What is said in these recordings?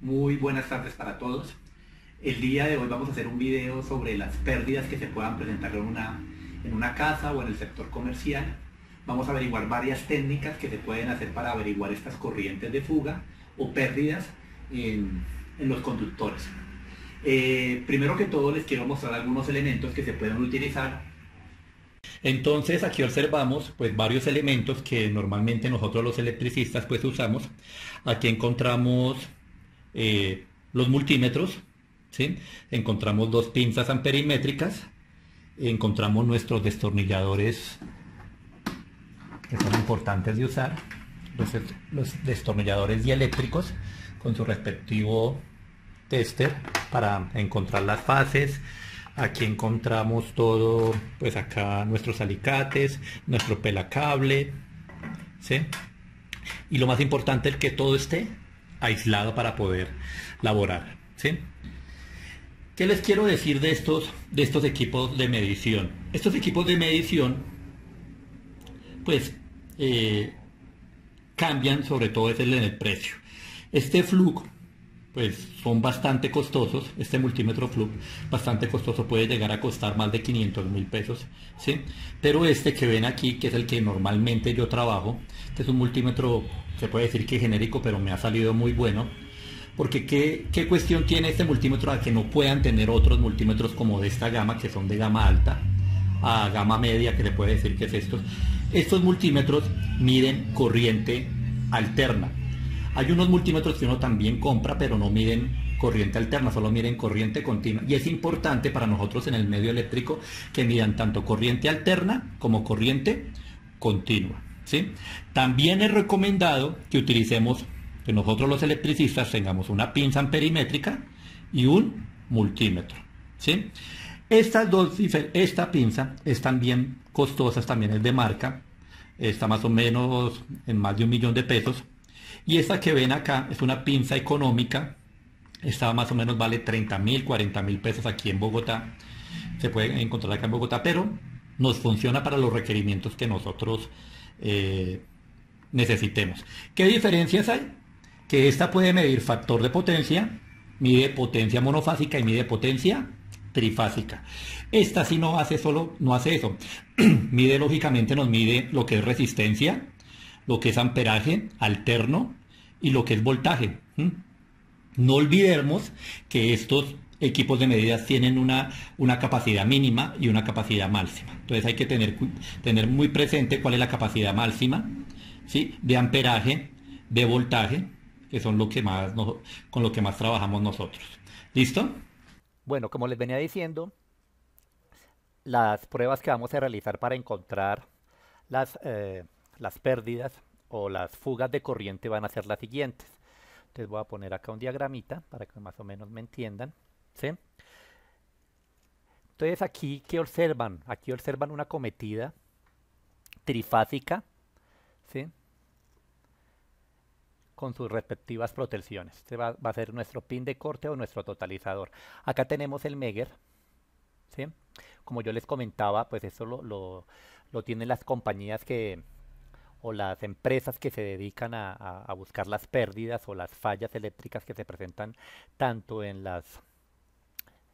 Muy buenas tardes para todos. El día de hoy vamos a hacer un video sobre las pérdidas que se puedan presentar en una casa o en el sector comercial. Vamos a averiguar varias técnicas que se pueden hacer para averiguar estas corrientes de fuga o pérdidas en los conductores. Primero que todo les quiero mostrar algunos elementos que se pueden utilizar. Entonces aquí observamos pues varios elementos que normalmente nosotros los electricistas pues usamos. Aquí encontramos los multímetros, ¿sí? Encontramos dos pinzas amperimétricas, encontramos nuestros destornilladores que son importantes de usar, los destornilladores dieléctricos con su respectivo tester para encontrar las fases. Aquí encontramos todo, pues acá nuestros alicates, nuestro pelacable, ¿sí? Y lo más importante es que todo esté aislado para poder laborar, ¿sí? ¿Qué les quiero decir de estos equipos de medición? Estos equipos de medición, pues, cambian sobre todo en el precio. Este Fluke, pues son bastante costosos, este multímetro Fluke, bastante costoso, puede llegar a costar más de 500.000 pesos, ¿sí? Pero este que ven aquí, que es el que normalmente yo trabajo, este es un multímetro, se puede decir que genérico, pero me ha salido muy bueno, porque ¿qué cuestión tiene este multímetro a que no puedan tener otros multímetros como de esta gama, que son de gama alta a gama media, que le puede decir que es estos? Estos multímetros miden corriente alterna. Hay unos multímetros que uno también compra, pero no miden corriente alterna, solo miden corriente continua. Y es importante para nosotros en el medio eléctrico que midan tanto corriente alterna como corriente continua, ¿sí? También es recomendado que utilicemos, que nosotros los electricistas tengamos una pinza amperimétrica y un multímetro, ¿sí? Esta pinza es también costosa, también es de marca, está más o menos en más de 1.000.000 de pesos. Y esta que ven acá es una pinza económica, esta más o menos vale 30.000, 40.000 pesos aquí en Bogotá, se puede encontrar acá en Bogotá, pero nos funciona para los requerimientos que nosotros necesitemos. ¿Qué diferencias hay? Que esta puede medir factor de potencia, mide potencia monofásica y mide potencia trifásica. Esta sí no hace eso. Mide, lógicamente nos mide lo que es resistencia, lo que es amperaje alterno y lo que es voltaje. No olvidemos que estos equipos de medidas tienen una capacidad mínima y una capacidad máxima. Entonces hay que tener muy presente cuál es la capacidad máxima, ¿sí?, de amperaje, de voltaje, que son con lo que más trabajamos nosotros. ¿Listo? Bueno, como les venía diciendo, las pruebas que vamos a realizar para encontrar las pérdidas o las fugas de corriente van a ser las siguientes. Entonces voy a poner acá un diagramita para que más o menos me entiendan, ¿sí? Entonces aquí, ¿qué observan? Aquí observan una cometida trifásica, ¿sí?, con sus respectivas protecciones. Este va a ser nuestro pin de corte o nuestro totalizador. Acá tenemos el Megger, ¿sí? Como yo les comentaba, pues eso lo tienen las compañías o las empresas que se dedican a buscar las pérdidas o las fallas eléctricas que se presentan tanto en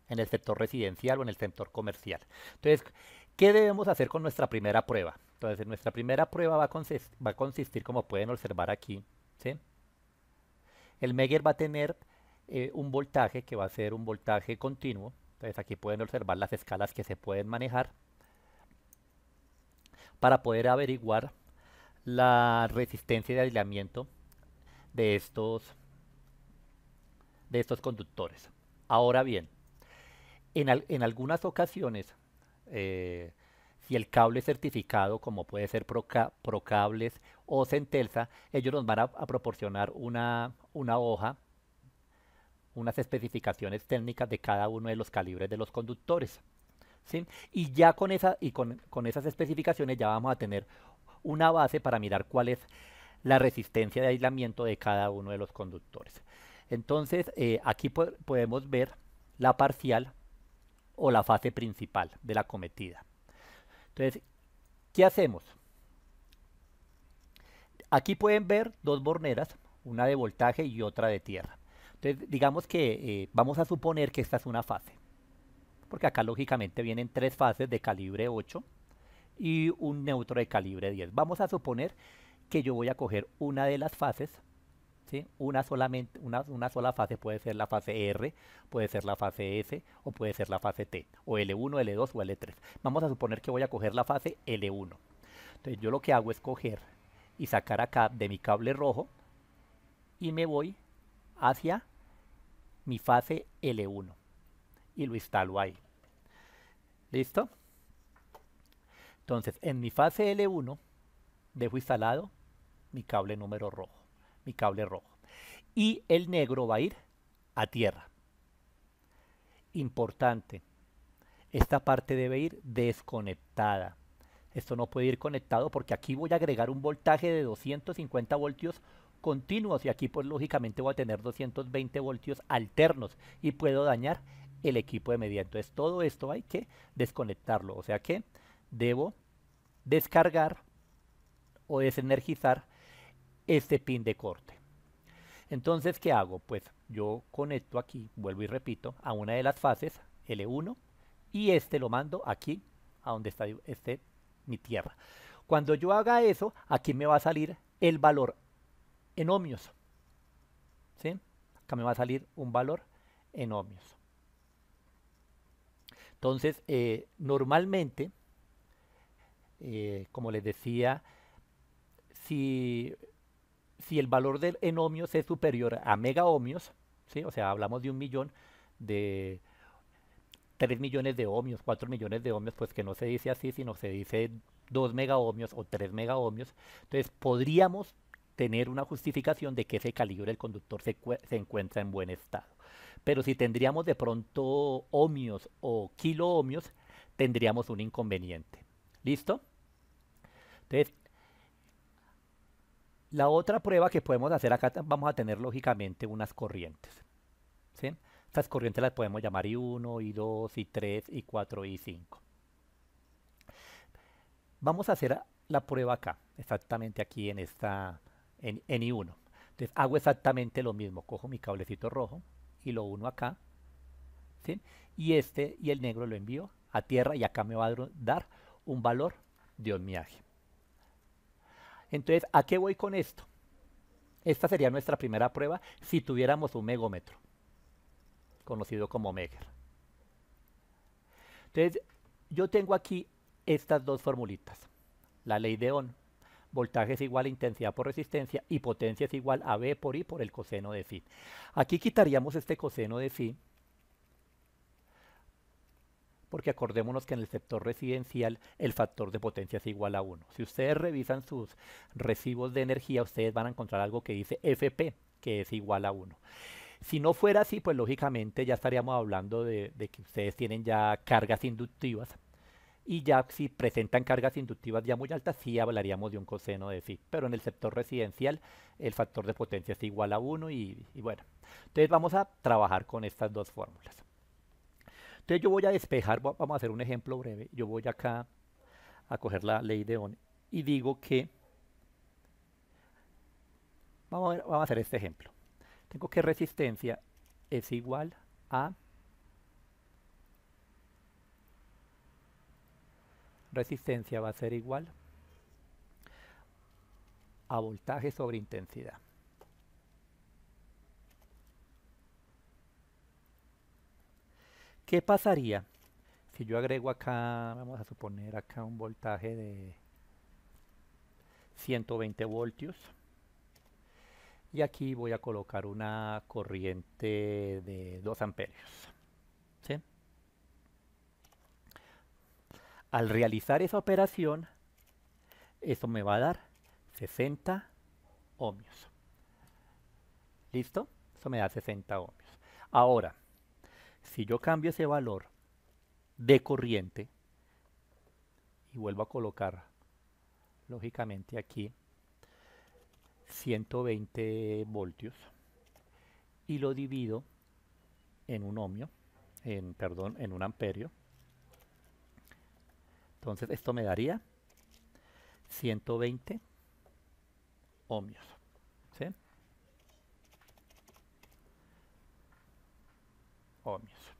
el sector residencial o en el sector comercial. Entonces, ¿qué debemos hacer con nuestra primera prueba? Entonces, nuestra primera prueba va a consistir, como pueden observar aquí, ¿sí? El Megger va a tener un voltaje que va a ser un voltaje continuo. Entonces aquí pueden observar las escalas que se pueden manejar para poder averiguar la resistencia de aislamiento de estos conductores. Ahora bien, en algunas ocasiones, si el cable es certificado, como puede ser Procables o Centelsa, ellos nos van a proporcionar una hoja, unas especificaciones técnicas de cada uno de los calibres de los conductores, ¿sí? Y ya con esas especificaciones ya vamos a tener una base para mirar cuál es la resistencia de aislamiento de cada uno de los conductores. Entonces, aquí podemos ver la parcial o la fase principal de la cometida. Entonces, ¿qué hacemos? Aquí pueden ver dos borneras, una de voltaje y otra de tierra. Entonces, digamos que vamos a suponer que esta es una fase, porque acá lógicamente vienen tres fases de calibre 8 y un neutro de calibre 10. Vamos a suponer que yo voy a coger una de las fases, ¿sí? Una sola fase, puede ser la fase R, puede ser la fase S o puede ser la fase T, o L1, L2 o L3. Vamos a suponer que voy a coger la fase L1. Entonces yo lo que hago es coger y sacar acá de mi cable rojo y me voy hacia mi fase L1 y lo instalo ahí. ¿Listo? Entonces en mi fase L1 dejo instalado mi cable número rojo, mi cable rojo. Y el negro va a ir a tierra. Importante, esta parte debe ir desconectada. Esto no puede ir conectado porque aquí voy a agregar un voltaje de 250 voltios continuos y aquí pues lógicamente voy a tener 220 voltios alternos y puedo dañar el equipo de medida. Entonces todo esto hay que desconectarlo, o sea que debo descargar o desenergizar este pin de corte. Entonces, ¿qué hago? Pues yo conecto aquí, vuelvo y repito, a una de las fases, L1, y este lo mando aquí, a donde está mi tierra. Cuando yo haga eso, aquí me va a salir el valor en ohmios. ¿Sí? Acá me va a salir un valor en ohmios. Entonces, normalmente, como les decía, si el valor en ohmios es superior a mega ohmios, ¿sí? O sea, hablamos de 1.000.000, de 3 millones de ohmios, 4 millones de ohmios, pues que no se dice así, sino se dice 2 mega ohmios o 3 mega ohmios. Entonces podríamos tener una justificación de que ese calibre del conductor se encuentra en buen estado. Pero si tendríamos de pronto ohmios o kilo ohmios, tendríamos un inconveniente. ¿Listo? Entonces, la otra prueba que podemos hacer acá, vamos a tener lógicamente unas corrientes. ¿Sí? Estas corrientes las podemos llamar I1, I2, I3, I4, I5. Vamos a hacer la prueba acá, exactamente aquí en I1. Entonces hago exactamente lo mismo, cojo mi cablecito rojo y lo uno acá, ¿sí? Y el negro lo envío a tierra y acá me va a dar un valor de ohmiaje. Entonces, ¿a qué voy con esto? Esta sería nuestra primera prueba si tuviéramos un megómetro, conocido como Megger. Entonces, yo tengo aquí estas dos formulitas. La ley de Ohm. Voltaje es igual a intensidad por resistencia y potencia es igual a V por I por el coseno de phi. Aquí quitaríamos este coseno de phi, porque acordémonos que en el sector residencial el factor de potencia es igual a 1. Si ustedes revisan sus recibos de energía, ustedes van a encontrar algo que dice FP, que es igual a 1. Si no fuera así, pues lógicamente ya estaríamos hablando de que ustedes tienen ya cargas inductivas, y ya si presentan cargas inductivas ya muy altas, sí hablaríamos de un coseno de phi. Pero en el sector residencial el factor de potencia es igual a 1 y bueno. Entonces vamos a trabajar con estas dos fórmulas. Entonces yo voy a despejar, vamos a hacer un ejemplo breve. Yo voy acá a coger la ley de Ohm y digo que, vamos a hacer este ejemplo. Tengo que resistencia es igual a resistencia va a ser igual a voltaje sobre intensidad. ¿Qué pasaría si yo agrego acá, vamos a suponer acá un voltaje de 120 voltios y aquí voy a colocar una corriente de 2 amperios? ¿Sí? Al realizar esa operación, eso me va a dar 60 ohmios. ¿Listo? Eso me da 60 ohmios. Ahora, si yo cambio ese valor de corriente y vuelvo a colocar, lógicamente aquí, 120 voltios y lo divido en un ohmio, en un amperio, entonces esto me daría 120 ohmios. ¿Sí? ohmios.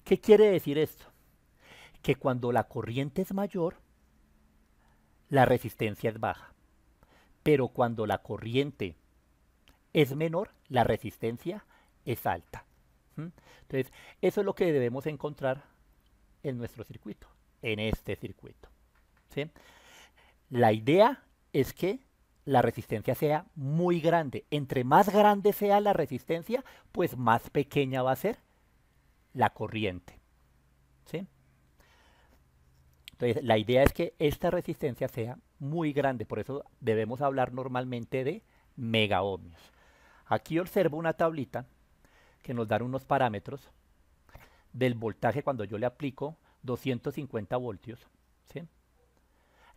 ¿Qué quiere decir esto? Que cuando la corriente es mayor, la resistencia es baja. Pero cuando la corriente es menor, la resistencia es alta. ¿Mm? Entonces, eso es lo que debemos encontrar en nuestro circuito, en este circuito. ¿Sí? La idea es que la resistencia sea muy grande. Entre más grande sea la resistencia, pues más pequeña va a ser la corriente. ¿Sí? Entonces, la idea es que esta resistencia sea muy grande, por eso debemos hablar normalmente de megaohmios. Aquí observo una tablita que nos da unos parámetros del voltaje cuando yo le aplico 250 voltios. ¿Sí?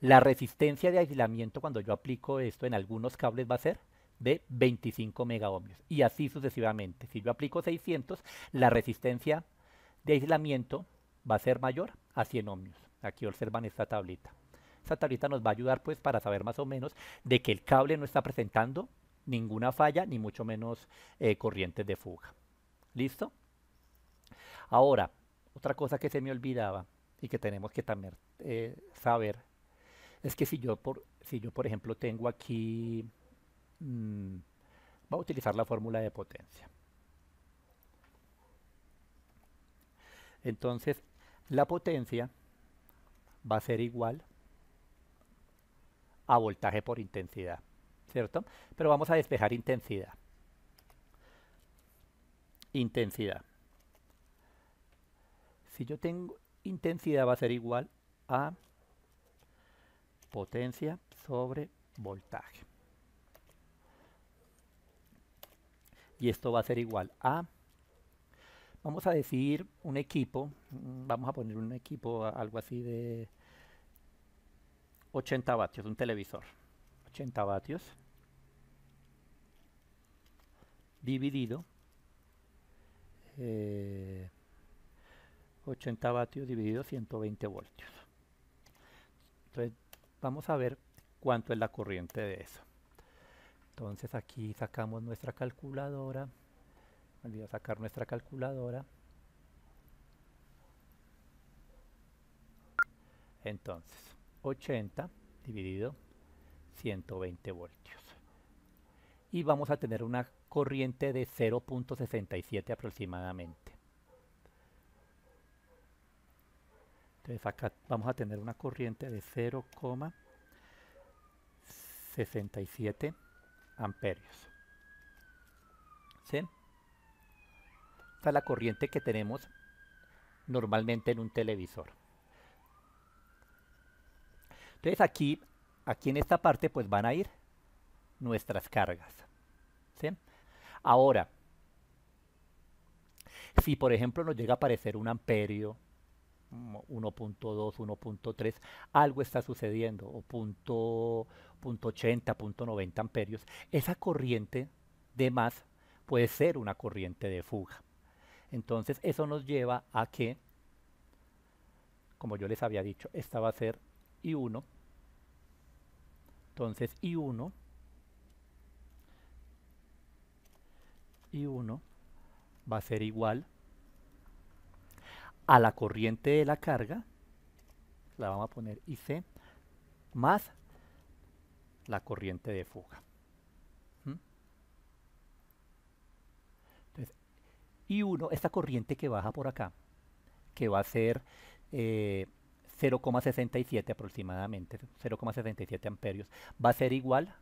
La resistencia de aislamiento cuando yo aplico esto en algunos cables va a ser de 25 megaohmios y así sucesivamente. Si yo aplico 600, la resistencia de aislamiento va a ser mayor a 100 ohmios. Aquí observan esta tablita. Esta tablita nos va a ayudar pues para saber más o menos de que el cable no está presentando ninguna falla ni mucho menos corrientes de fuga. ¿Listo? Ahora, otra cosa que se me olvidaba y que tenemos que también saber es que si yo por ejemplo tengo aquí, voy a utilizar la fórmula de potencia. Entonces, la potencia va a ser igual a voltaje por intensidad, ¿cierto? Pero vamos a despejar intensidad. Intensidad. Si yo tengo intensidad va a ser igual a potencia sobre voltaje. Y esto va a ser igual a, vamos a decir, un equipo, vamos a poner un equipo, algo así de 80 vatios, un televisor. 80 vatios dividido 80 vatios dividido 120 voltios. Entonces vamos a ver cuánto es la corriente de eso. Entonces aquí sacamos nuestra calculadora. Me olvidé sacar nuestra calculadora. Entonces 80 dividido 120 voltios. Y vamos a tener una corriente de 0.67 aproximadamente. Entonces acá vamos a tener una corriente de 0,67 amperios. ¿Sí? Esta es la corriente que tenemos normalmente en un televisor. Entonces aquí en esta parte pues van a ir nuestras cargas. ¿Sí? Ahora, si por ejemplo nos llega a aparecer un amperio, 1.2, 1.3, algo está sucediendo, o punto 80, punto 90 amperios, esa corriente de más puede ser una corriente de fuga. Entonces eso nos lleva a que, como yo les había dicho, esta va a ser I1. Entonces I1 va a ser igual a la corriente de la carga, la vamos a poner IC, más la corriente de fuga. Entonces, I1, esta corriente que baja por acá, que va a ser 0,67 aproximadamente, 0,67 amperios, va a ser igual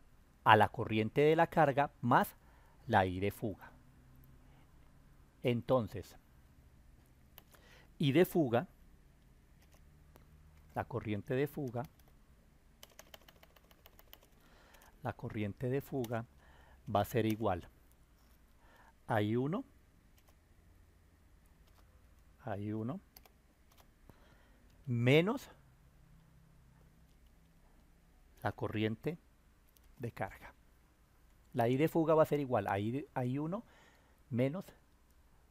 a la corriente de la carga más la I de fuga. Entonces, I de fuga, la corriente de fuga va a ser igual a I1 menos la corriente de carga. La I de fuga va a ser igual a I1 menos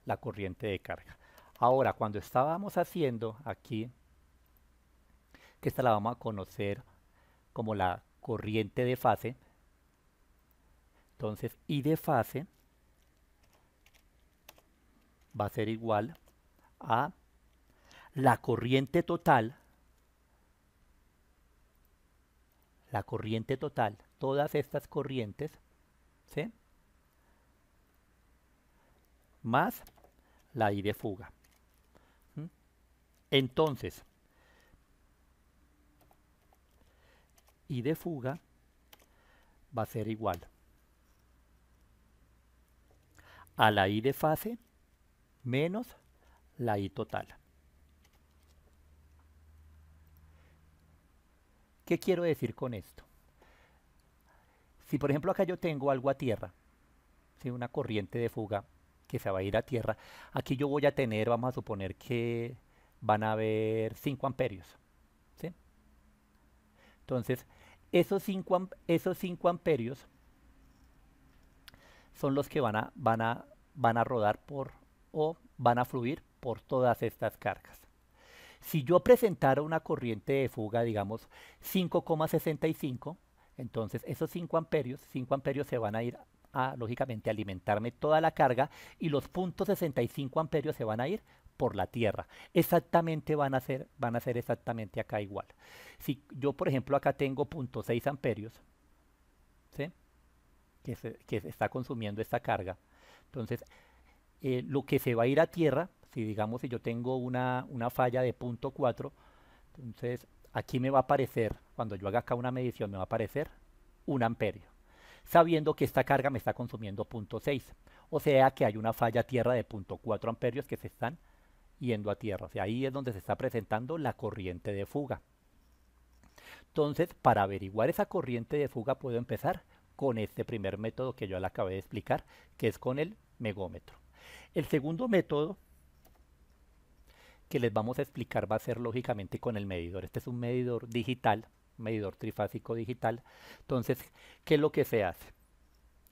la corriente de carga. Ahora, cuando estábamos haciendo aquí, que esta la vamos a conocer como la corriente de fase, entonces I de fase va a ser igual a la corriente total, todas estas corrientes, ¿sí? Más la I de fuga. ¿Mm? Entonces, I de fuga va a ser igual a la I de fase menos la I total. ¿Qué quiero decir con esto? Si por ejemplo acá yo tengo algo a tierra, ¿sí? Una corriente de fuga que se va a ir a tierra, aquí yo voy a tener, vamos a suponer que van a haber 5 amperios, ¿sí? Entonces, esos 5 amperios son los que van a rodar por, o van a fluir por todas estas cargas. Si yo presentara una corriente de fuga, digamos 5,65, entonces esos 5 amperios se van a ir a, lógicamente, alimentarme toda la carga y los .65 amperios se van a ir por la tierra. Exactamente van a ser exactamente acá igual. Si yo, por ejemplo, acá tengo .6 amperios, ¿sí? que se está consumiendo esta carga, entonces lo que se va a ir a tierra, si digamos si yo tengo una falla de .4, entonces aquí me va a aparecer, cuando yo haga acá una medición, me va a aparecer 1 amperio, sabiendo que esta carga me está consumiendo .6, o sea que hay una falla a tierra de .4 amperios que se están yendo a tierra, o sea, ahí es donde se está presentando la corriente de fuga. Entonces, para averiguar esa corriente de fuga puedo empezar con este primer método que yo le acabé de explicar, que es con el megómetro. El segundo método que les vamos a explicar va a ser lógicamente con el medidor. Este es un medidor digital, medidor trifásico digital. Entonces, ¿qué es lo que se hace?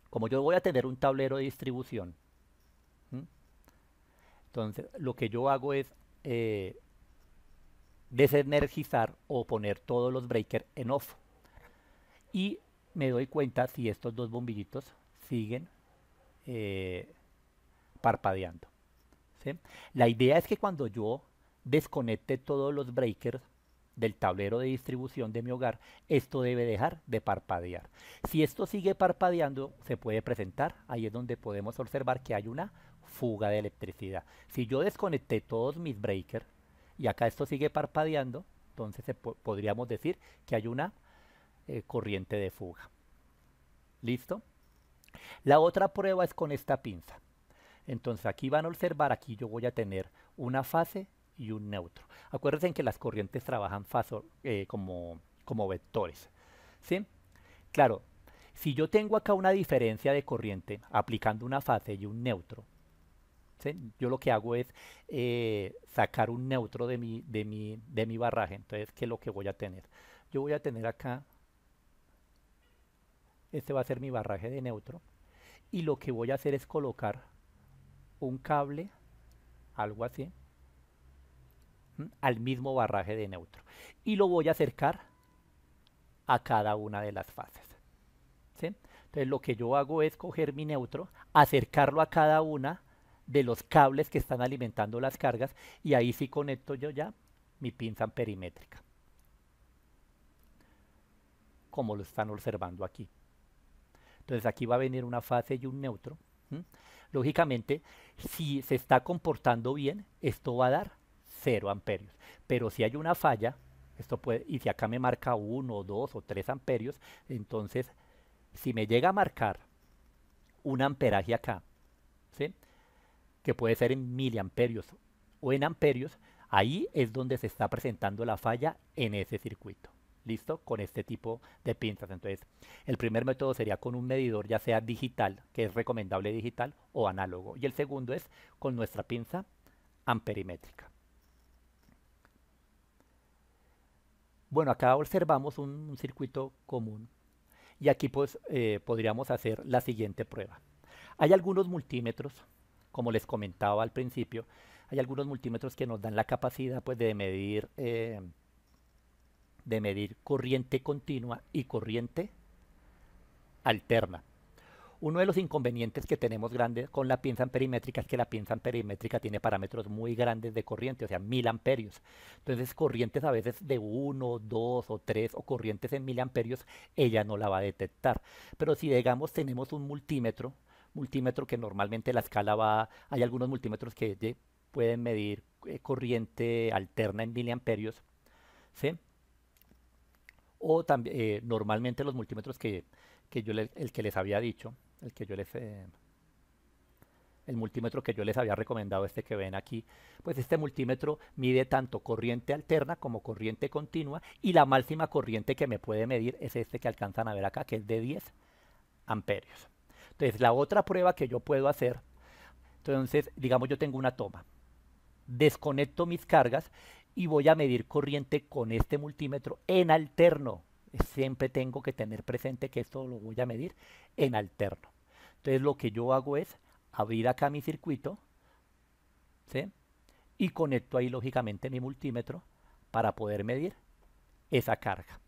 Como yo voy a tener un tablero de distribución, ¿m? Entonces lo que yo hago es desenergizar o poner todos los breakers en off. Y me doy cuenta si estos dos bombillitos siguen parpadeando, ¿sí? La idea es que cuando yo desconecte todos los breakers del tablero de distribución de mi hogar, esto debe dejar de parpadear. Si esto sigue parpadeando, se puede presentar, ahí es donde podemos observar que hay una fuga de electricidad. Si yo desconecté todos mis breakers y acá esto sigue parpadeando, entonces podríamos decir que hay una corriente de fuga. ¿Listo? La otra prueba es con esta pinza. Entonces aquí van a observar, aquí yo voy a tener una fase y un neutro. Acuérdense que las corrientes trabajan como vectores, ¿sí? Claro, si yo tengo acá una diferencia de corriente aplicando una fase y un neutro, ¿sí? Yo lo que hago es sacar un neutro de mi barraje. Entonces, ¿qué es lo que voy a tener? Yo voy a tener acá, este va a ser mi barraje de neutro, y lo que voy a hacer es colocar un cable, algo así, al mismo barraje de neutro, y lo voy a acercar a cada una de las fases, ¿sí? Entonces lo que yo hago es coger mi neutro, acercarlo a cada una de los cables que están alimentando las cargas, y ahí sí conecto yo ya mi pinza amperimétrica, como lo están observando aquí. Entonces aquí va a venir una fase y un neutro. Lógicamente, si se está comportando bien, esto va a dar 0 amperios. Pero si hay una falla, esto puede, y si acá me marca 1, 2 o 3 amperios, entonces si me llega a marcar un amperaje acá, ¿sí? Que puede ser en miliamperios o en amperios, ahí es donde se está presentando la falla en ese circuito. ¿Listo? Con este tipo de pinzas. Entonces, el primer método sería con un medidor, ya sea digital, que es recomendable digital, o análogo. Y el segundo es con nuestra pinza amperimétrica. Bueno, acá observamos un circuito común. Y aquí pues podríamos hacer la siguiente prueba. Hay algunos multímetros, como les comentaba al principio, hay algunos multímetros que nos dan la capacidad pues de medir corriente continua y corriente alterna. Uno de los inconvenientes que tenemos grandes con la pinza amperimétrica es que la pinza amperimétrica tiene parámetros muy grandes de corriente, o sea, 1000 amperios. Entonces, corrientes a veces de 1, 2 o 3 o corrientes en 1000 amperios, ella no la va a detectar. Pero si, digamos, tenemos un multímetro que normalmente la escala va, hay algunos multímetros que pueden medir corriente alterna en miliamperios, ¿sí? O también normalmente los multímetros el que les había dicho, el multímetro que yo les había recomendado, este que ven aquí, pues este multímetro mide tanto corriente alterna como corriente continua, y la máxima corriente que me puede medir es este que alcanzan a ver acá, que es de 10 amperios. Entonces, la otra prueba que yo puedo hacer, entonces, digamos, yo tengo una toma, desconecto mis cargas y voy a medir corriente con este multímetro en alterno. Siempre tengo que tener presente que esto lo voy a medir en alterno. Entonces, lo que yo hago es abrir acá mi circuito, ¿sí? Y conecto ahí lógicamente mi multímetro para poder medir esa carga,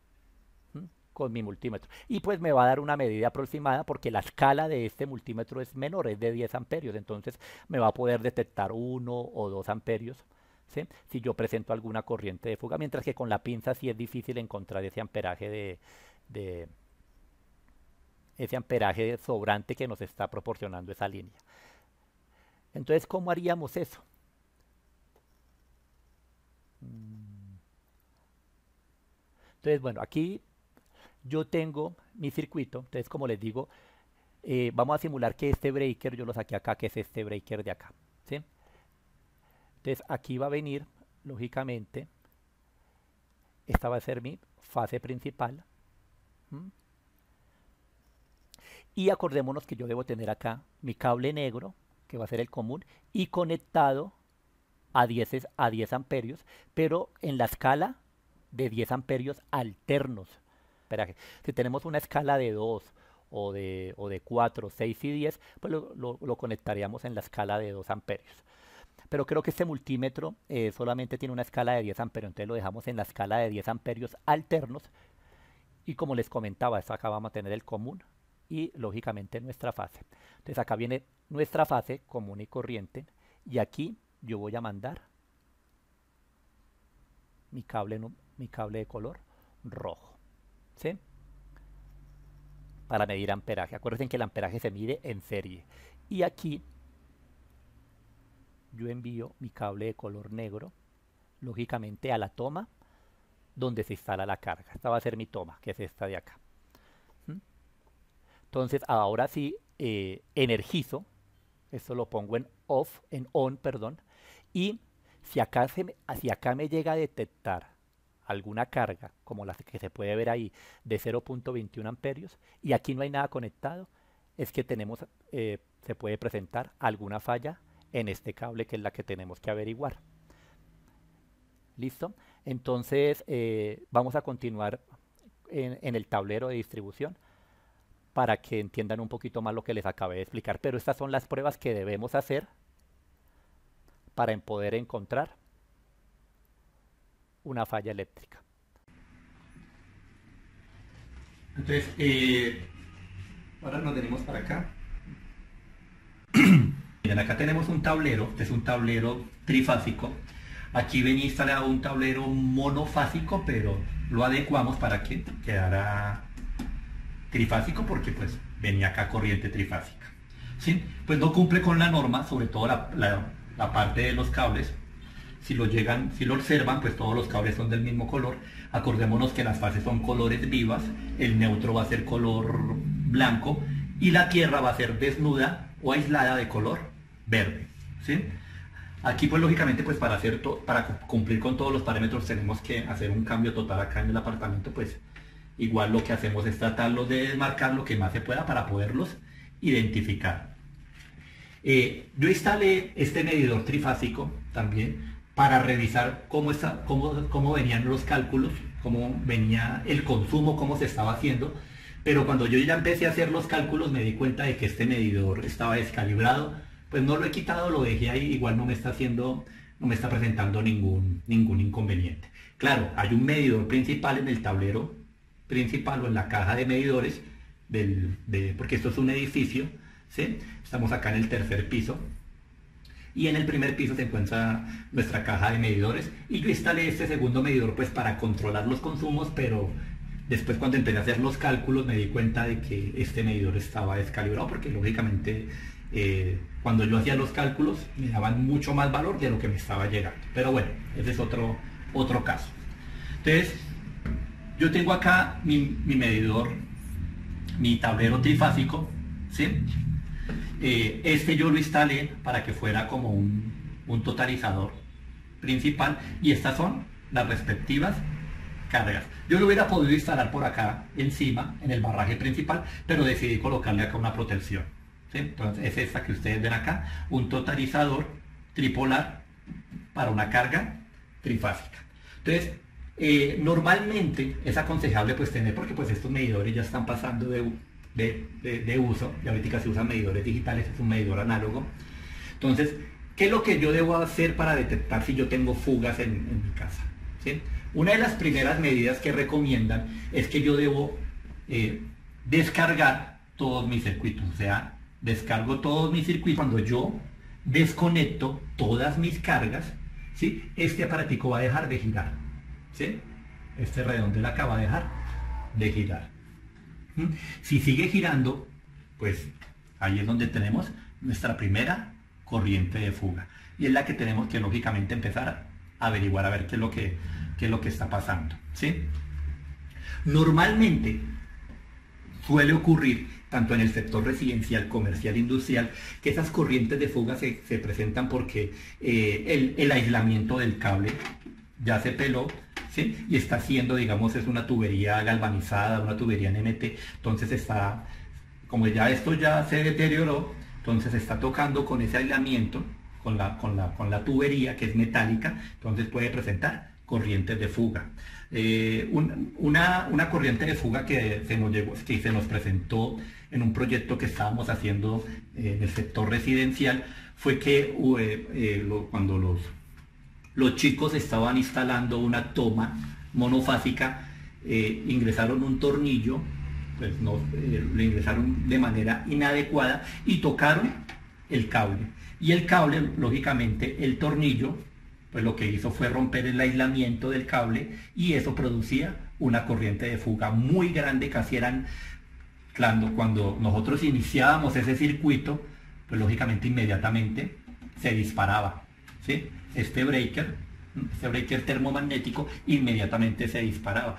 ¿sí? Con mi multímetro. Y pues me va a dar una medida aproximada porque la escala de este multímetro es menor, es de 10 amperios. Entonces me va a poder detectar 1 o 2 amperios, ¿sí? Si yo presento alguna corriente de fuga, mientras que con la pinza sí es difícil encontrar ese amperaje ese amperaje sobrante que nos está proporcionando esa línea. Entonces, ¿cómo haríamos eso? Entonces, bueno, aquí yo tengo mi circuito. Entonces, como les digo, vamos a simular que este breaker yo lo saqué acá, que es este breaker de acá, ¿sí? Entonces, aquí va a venir, lógicamente, esta va a ser mi fase principal. Y acordémonos que yo debo tener acá mi cable negro, que va a ser el común, y conectado a 10 amperios, pero en la escala de 10 amperios alternos. Si tenemos una escala de 2 o de 4, 6 y 10, pues lo conectaríamos en la escala de 2 amperios. Pero creo que este multímetro solamente tiene una escala de 10 amperios, entonces lo dejamos en la escala de 10 amperios alternos. Y como les comentaba, acá vamos a tener el común y lógicamente nuestra fase. Entonces acá viene nuestra fase común y corriente, y aquí yo voy a mandar mi cable de color rojo, ¿sí? Para medir amperaje. Acuérdense que el amperaje se mide en serie. Y aquí yo envío mi cable de color negro, lógicamente a la toma donde se instala la carga. Esta va a ser mi toma, que es esta de acá. Entonces, ahora sí, energizo. Esto lo pongo en on, perdón. Y si acá me llega a detectar alguna carga, como la que se puede ver ahí, de 0.21 amperios, y aquí no hay nada conectado, es que se puede presentar alguna falla en este cable, que es la que tenemos que averiguar. ¿Listo? Entonces, vamos a continuar en el tablero de distribución para que entiendan un poquito más lo que les acabé de explicar. Pero estas son las pruebas que debemos hacer para poder encontrar una falla eléctrica. Entonces, ahora nos venimos para acá. Miren, acá tenemos un tablero, que es un tablero trifásico. Aquí venía instalado un tablero monofásico, pero lo adecuamos para que quedara trifásico, porque pues venía acá corriente trifásica. ¿Sí? Pues no cumple con la norma, sobre todo la parte de los cables. Si lo observan, pues todos los cables son del mismo color. Acordémonos que las fases son colores vivas, el neutro va a ser color blanco y la tierra va a ser desnuda o aislada de color verde. ¿Sí? Aquí pues lógicamente pues para cumplir con todos los parámetros tenemos que hacer un cambio total acá en el apartamento. Pues igual lo que hacemos es tratarlos de desmarcar lo que más se pueda para poderlos identificar. Yo instalé este medidor trifásico también para revisar cómo venían los cálculos, cómo venía el consumo, cómo se estaba haciendo. Pero cuando yo ya empecé a hacer los cálculos me di cuenta de que este medidor estaba descalibrado. Pues no lo he quitado, lo dejé ahí, igual no me está presentando ningún inconveniente. Claro, hay un medidor principal en el tablero principal o en la caja de medidores porque esto es un edificio, ¿sí? Estamos acá en el tercer piso. Y en el primer piso se encuentra nuestra caja de medidores. Y yo instalé este segundo medidor pues para controlar los consumos, pero después cuando empecé a hacer los cálculos me di cuenta de que este medidor estaba descalibrado, porque lógicamente cuando yo hacía los cálculos me daban mucho más valor de lo que me estaba llegando. Pero bueno, ese es otro caso. Entonces, yo tengo acá mi medidor, mi tablero trifásico, ¿sí? Este yo lo instalé para que fuera como un totalizador principal, y estas son las respectivas cargas. Yo lo hubiera podido instalar por acá encima en el barraje principal, pero decidí colocarle acá una protección, ¿sí? Entonces es esta que ustedes ven acá, un totalizador tripolar para una carga trifásica. Entonces normalmente es aconsejable pues tener, porque pues estos medidores ya están pasando de uso, y ahorita se usan medidores digitales, es un medidor análogo. Entonces, ¿qué es lo que yo debo hacer para detectar si yo tengo fugas en mi casa? ¿Sí? Una de las primeras medidas que recomiendan es que yo debo descargar todos mis circuitos, o sea, descargo todos mis circuitos. Cuando yo desconecto todas mis cargas, ¿sí? Este aparatico va a dejar de girar, ¿sí? Este redondel acá va a dejar de girar. Si sigue girando, pues ahí es donde tenemos nuestra primera corriente de fuga, y es la que tenemos que lógicamente empezar a averiguar a ver qué es lo que está pasando, ¿sí? Normalmente suele ocurrir tanto en el sector residencial, comercial, industrial, que esas corrientes de fuga se presentan porque el aislamiento del cable ya se peló, ¿sí? Y está haciendo, digamos, es una tubería galvanizada, una tubería NMT, entonces está, como ya esto ya se deterioró, entonces está tocando con ese aislamiento, con la tubería que es metálica, entonces puede presentar corrientes de fuga. Una corriente de fuga que se nos presentó en un proyecto que estábamos haciendo en el sector residencial fue que cuando los chicos estaban instalando una toma monofásica, ingresaron un tornillo, pues lo ingresaron de manera inadecuada y tocaron el cable. Y el cable, lógicamente, el tornillo, pues lo que hizo fue romper el aislamiento del cable, y eso producía una corriente de fuga muy grande, casi eran, cuando nosotros iniciábamos ese circuito, pues lógicamente inmediatamente se disparaba, ¿sí? Este breaker termomagnético inmediatamente se disparaba,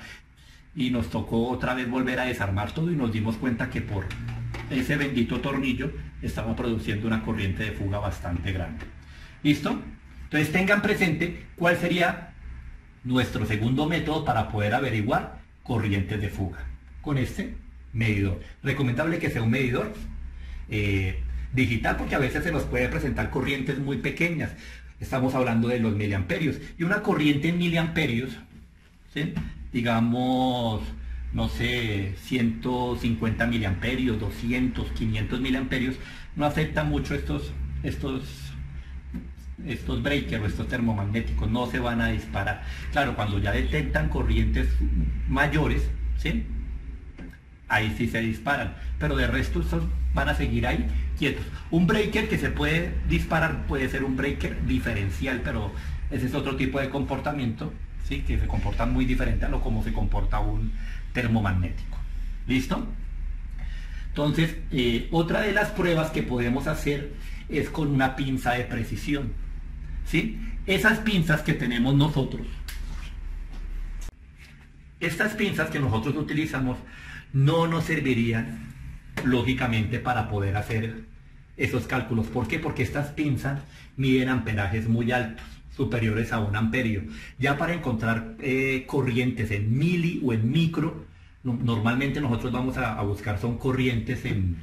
y nos tocó otra vez volver a desarmar todo, y nos dimos cuenta que por ese bendito tornillo estaba produciendo una corriente de fuga bastante grande. ¿Listo? Entonces tengan presente cuál sería nuestro segundo método para poder averiguar corrientes de fuga con este medidor. Recomendable que sea un medidor digital, porque a veces se nos puede presentar corrientes muy pequeñas. Estamos hablando de los miliamperios, y una corriente en miliamperios, ¿sí? Digamos, no sé, 150 miliamperios, 200, 500 miliamperios, no afecta mucho estos breakers o estos termomagnéticos, no se van a disparar. Claro, cuando ya detectan corrientes mayores, ¿sí? Ahí sí se disparan, pero de resto estos van a seguir ahí quietos. Un breaker que se puede disparar puede ser un breaker diferencial, pero ese es otro tipo de comportamiento, ¿sí? Que se comporta muy diferente a lo como se comporta un termomagnético. ¿Listo? Entonces, otra de las pruebas que podemos hacer es con una pinza de precisión, ¿sí? Esas pinzas que tenemos nosotros, estas pinzas que nosotros utilizamos, no nos servirían lógicamente para poder hacer esos cálculos. ¿Por qué? Porque estas pinzas miden amperajes muy altos, superiores a 1 amperio. Ya para encontrar corrientes en mili o en micro, normalmente nosotros vamos a buscar son corrientes en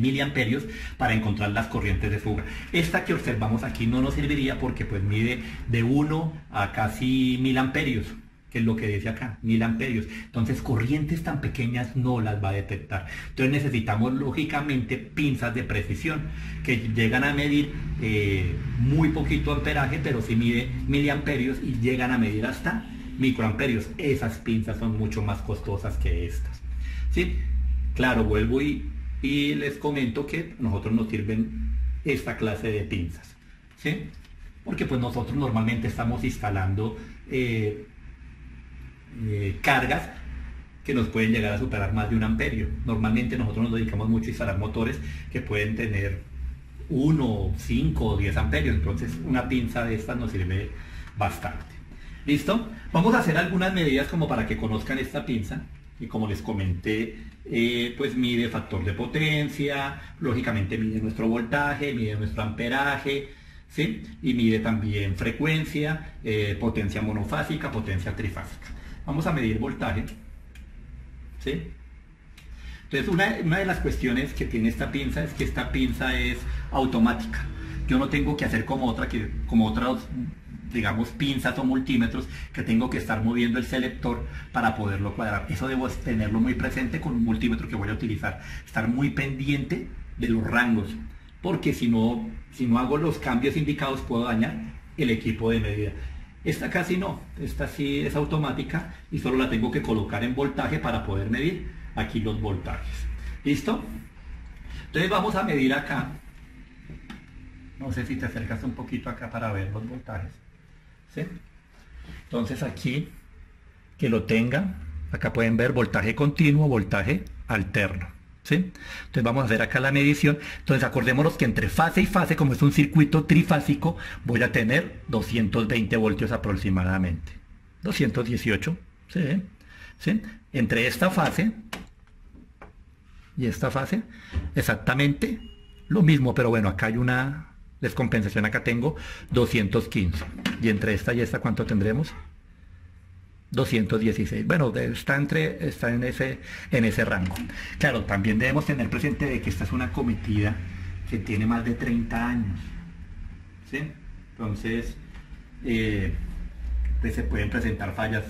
miliamperios para encontrar las corrientes de fuga. Esta que observamos aquí no nos serviría porque pues mide de 1 a casi 1000 amperios, que es lo que dice acá, 1000 amperios. Entonces corrientes tan pequeñas no las va a detectar. Entonces necesitamos lógicamente pinzas de precisión que llegan a medir muy poquito amperaje, pero sí mide miliamperios y llegan a medir hasta microamperios. Esas pinzas son mucho más costosas que estas, ¿sí? Claro, vuelvo y les comento que a nosotros nos sirven esta clase de pinzas, ¿sí? Porque pues nosotros normalmente estamos instalando cargas que nos pueden llegar a superar más de 1 amperio. Normalmente nosotros nos dedicamos mucho a instalar motores que pueden tener 1, 5 o 10 amperios, entonces una pinza de estas nos sirve bastante. ¿Listo? Vamos a hacer algunas medidas como para que conozcan esta pinza, y como les comenté, pues mide factor de potencia, lógicamente mide nuestro voltaje, mide nuestro amperaje, ¿sí? Y mide también frecuencia, potencia monofásica, potencia trifásica. Vamos a medir voltaje, ¿sí? Entonces una de las cuestiones que tiene esta pinza es que esta pinza es automática. Yo no tengo que hacer como otras, digamos, pinzas o multímetros, que tengo que estar moviendo el selector para poderlo cuadrar. Eso debo tenerlo muy presente con un multímetro que voy a utilizar. Estar muy pendiente de los rangos, porque si no hago los cambios indicados puedo dañar el equipo de medida. Esta casi no, esta sí es automática y solo la tengo que colocar en voltaje para poder medir aquí los voltajes. ¿Listo? Entonces vamos a medir acá. No sé si te acercas un poquito acá para ver los voltajes, ¿sí? Entonces aquí, que lo tenga, acá pueden ver voltaje continuo, voltaje alterno, ¿sí? Entonces vamos a hacer acá la medición. Entonces acordémonos que entre fase y fase, como es un circuito trifásico, voy a tener 220 voltios aproximadamente. 218, ¿sí? ¿Sí? Entre esta fase y esta fase, exactamente lo mismo, pero bueno, acá hay una descompensación, acá tengo 215. Y entre esta y esta, ¿cuánto tendremos? 216. Bueno, está en ese rango. Claro, también debemos tener presente de que esta es una cometida que tiene más de 30 años, ¿sí? Entonces, pues se pueden presentar fallas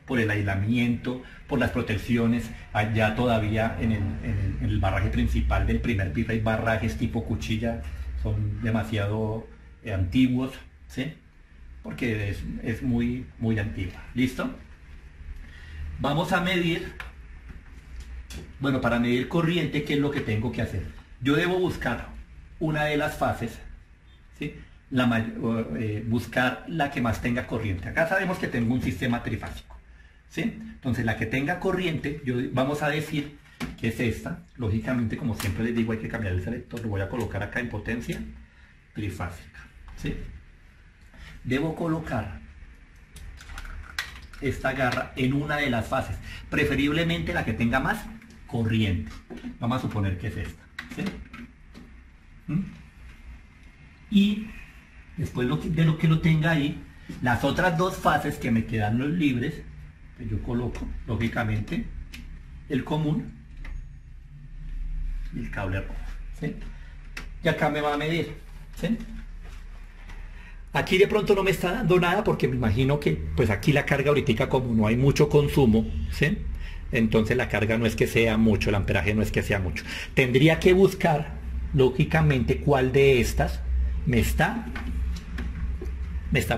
por el aislamiento, por las protecciones. Allá todavía en el barraje principal del primer piso hay barrajes tipo cuchilla, son demasiado antiguos, ¿sí? Porque es muy, muy antigua. ¿Listo? Vamos a medir, bueno, para medir corriente, ¿qué es lo que tengo que hacer? Yo debo buscar una de las fases, ¿sí? Buscar la que más tenga corriente. Acá sabemos que tengo un sistema trifásico, ¿sí? Entonces la que tenga corriente, vamos a decir que es esta. Lógicamente, como siempre les digo, hay que cambiar el selector. Lo voy a colocar acá en potencia trifásica, ¿sí? Debo colocar esta garra en una de las fases, preferiblemente la que tenga más corriente. Vamos a suponer que es esta, ¿sí? Y después de lo que lo tenga ahí, las otras dos fases que me quedan los libres, pues yo coloco, lógicamente, el común y el cable rojo, ¿sí? Y acá me va a medir, ¿sí? Aquí de pronto no me está dando nada porque me imagino que pues aquí la carga ahorita, como no hay mucho consumo, ¿sí? Entonces la carga no es que sea mucho, el amperaje no es que sea mucho. Tendría que buscar lógicamente cuál de estas me está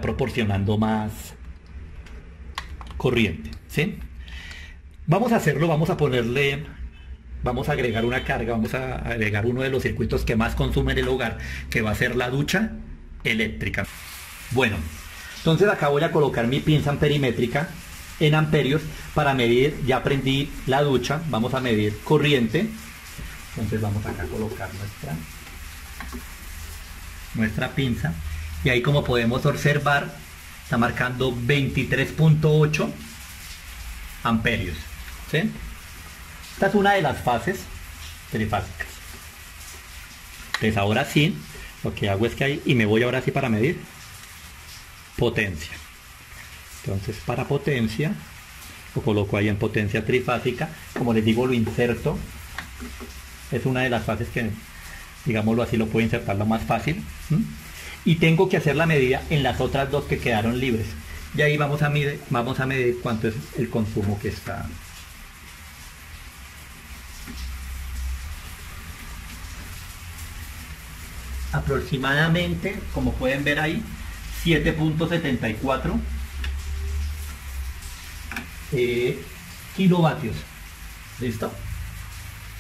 proporcionando más corriente, ¿sí? Vamos a hacerlo, vamos a agregar una carga, vamos a agregar uno de los circuitos que más consume en el hogar, que va a ser la ducha eléctrica. Bueno, entonces acá voy a colocar mi pinza amperimétrica en amperios para medir. Ya aprendí la ducha, vamos a medir corriente. Entonces vamos acá a colocar nuestra pinza, y ahí, como podemos observar, está marcando 23.8 amperios, ¿sí? Esta es una de las fases trifásicas. Entonces ahora sí, lo que hago es que ahí, y me voy ahora sí para medir potencia. Entonces para potencia, lo coloco ahí en potencia trifásica. Como les digo, lo inserto. Es una de las fases que, digámoslo así, lo puedo insertar lo más fácil. Y tengo que hacer la medida en las otras dos que quedaron libres. Y ahí vamos a medir cuánto es el consumo que está. Aproximadamente, como pueden ver ahí, 7.74 kilovatios. ¿Listo?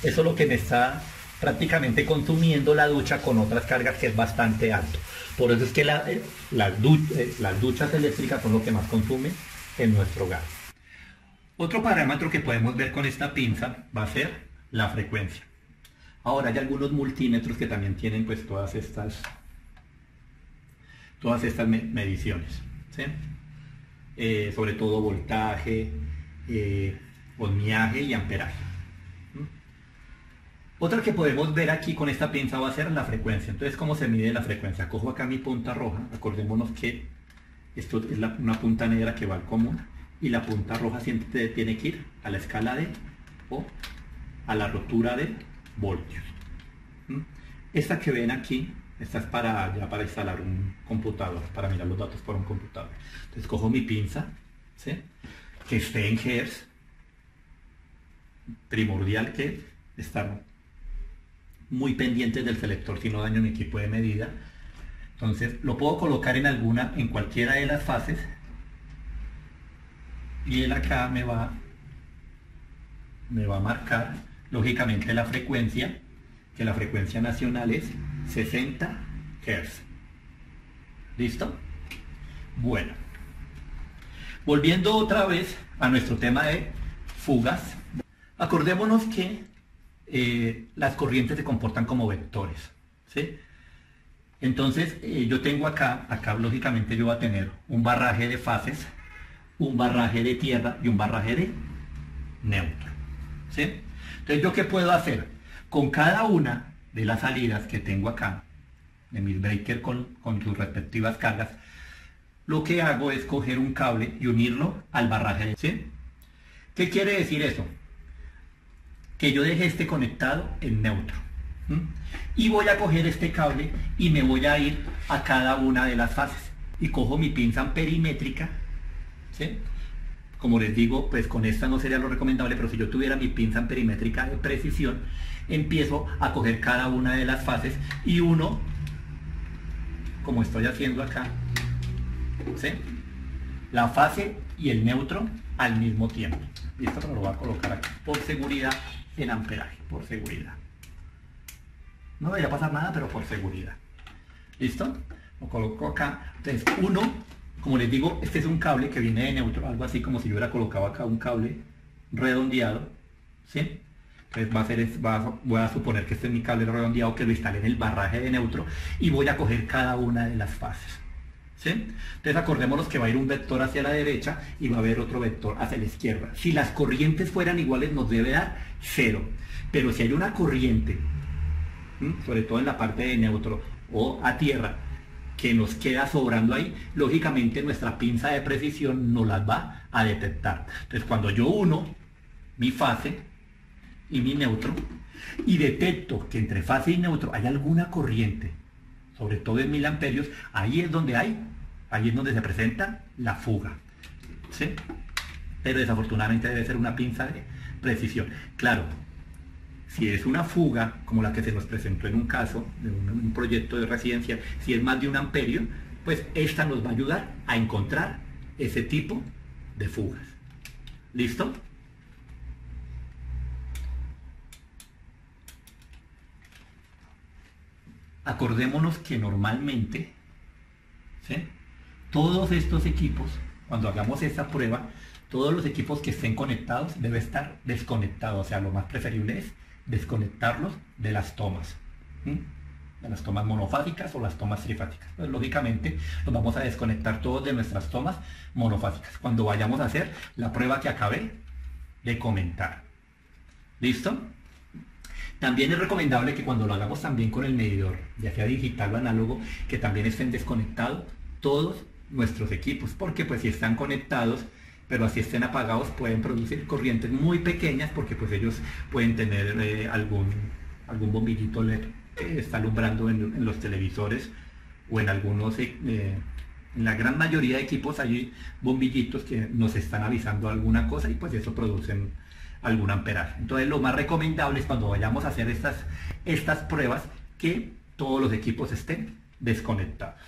Eso es lo que me está prácticamente consumiendo la ducha con otras cargas, que es bastante alto. Por eso es que las duchas eléctricas son lo que más consume en nuestro hogar. Otro parámetro que podemos ver con esta pinza va a ser la frecuencia. Ahora hay algunos multímetros que también tienen pues todas estas mediciones, ¿sí? Sobre todo voltaje, ohmiaje y amperaje. Otra que podemos ver aquí con esta pinza va a ser la frecuencia. Entonces, ¿cómo se mide la frecuencia? Cojo acá mi punta roja, acordémonos que esto es una punta negra que va al común, y la punta roja siempre tiene que ir a la escala de o a la rotura de voltios. Esta que ven aquí, esta es para instalar un computador, para mirar los datos por un computador. Entonces cojo mi pinza, ¿sí?, que esté en Hertz, primordial que estar muy pendiente del selector si no daño mi equipo de medida. Entonces lo puedo colocar en cualquiera de las fases, y él acá me va a marcar lógicamente la frecuencia, que la frecuencia nacional es 60 Hz. ¿Listo? Bueno, volviendo otra vez a nuestro tema de fugas, acordémonos que las corrientes se comportan como vectores, ¿sí? Entonces yo tengo acá lógicamente yo voy a tener un barraje de fases, un barraje de tierra y un barraje de neutro, ¿sí? Entonces, ¿yo qué puedo hacer? Con cada una de las salidas que tengo acá, de mis breakers con sus respectivas cargas, lo que hago es coger un cable y unirlo al barraje, ¿sí? ¿Qué quiere decir eso? Que yo deje este conectado en neutro. Y voy a coger este cable y me voy a ir a cada una de las fases. Y cojo mi pinza amperimétrica, ¿sí? Como les digo, pues con esta no sería lo recomendable, pero si yo tuviera mi pinza amperimétrica de precisión, empiezo a coger cada una de las fases y uno, como estoy haciendo acá, ¿sí?, la fase y el neutro al mismo tiempo. Y esto me lo voy a colocar aquí por seguridad en amperaje, por seguridad. No debería pasar nada, pero por seguridad. ¿Listo? Lo coloco acá. Entonces, uno, como les digo, este es un cable que viene de neutro, algo así como si yo hubiera colocado acá un cable redondeado, ¿sí? Entonces voy a suponer que este es mi cable redondeado, que lo instalé en el barraje de neutro, y voy a coger cada una de las fases, ¿sí? Entonces acordémonos que va a ir un vector hacia la derecha y va a haber otro vector hacia la izquierda. Si las corrientes fueran iguales nos debe dar 0, pero si hay una corriente, sobre todo en la parte de neutro o a tierra, que nos queda sobrando ahí, lógicamente nuestra pinza de precisión no las va a detectar. Entonces cuando yo uno mi fase y mi neutro y detecto que entre fase y neutro hay alguna corriente, sobre todo en 1000 amperios, ahí es donde se presenta la fuga, ¿sí? Pero desafortunadamente debe ser una pinza de precisión. Claro, si es una fuga como la que se nos presentó en un caso de un proyecto de residencia, si es más de 1 amperio, pues esta nos va a ayudar a encontrar ese tipo de fugas. ¿Listo? Acordémonos que normalmente, ¿sí?, todos estos equipos, cuando hagamos esta prueba, todos los equipos que estén conectados deben estar desconectados. O sea, lo más preferible es desconectarlos de las tomas, de las tomas monofásicas o las tomas trifásicas. Pues, lógicamente los vamos a desconectar todos de nuestras tomas monofásicas cuando vayamos a hacer la prueba que acabé de comentar. ¿Listo? También es recomendable que cuando lo hagamos también con el medidor, ya sea digital o análogo, que también estén desconectados todos nuestros equipos, porque pues si están conectados pero así estén apagados pueden producir corrientes muy pequeñas, porque pues ellos pueden tener algún bombillito LED que está alumbrando en los televisores o en algunos, en la gran mayoría de equipos hay bombillitos que nos están avisando alguna cosa y pues eso producen algún amperaje. Entonces lo más recomendable es cuando vayamos a hacer estas pruebas que todos los equipos estén desconectados.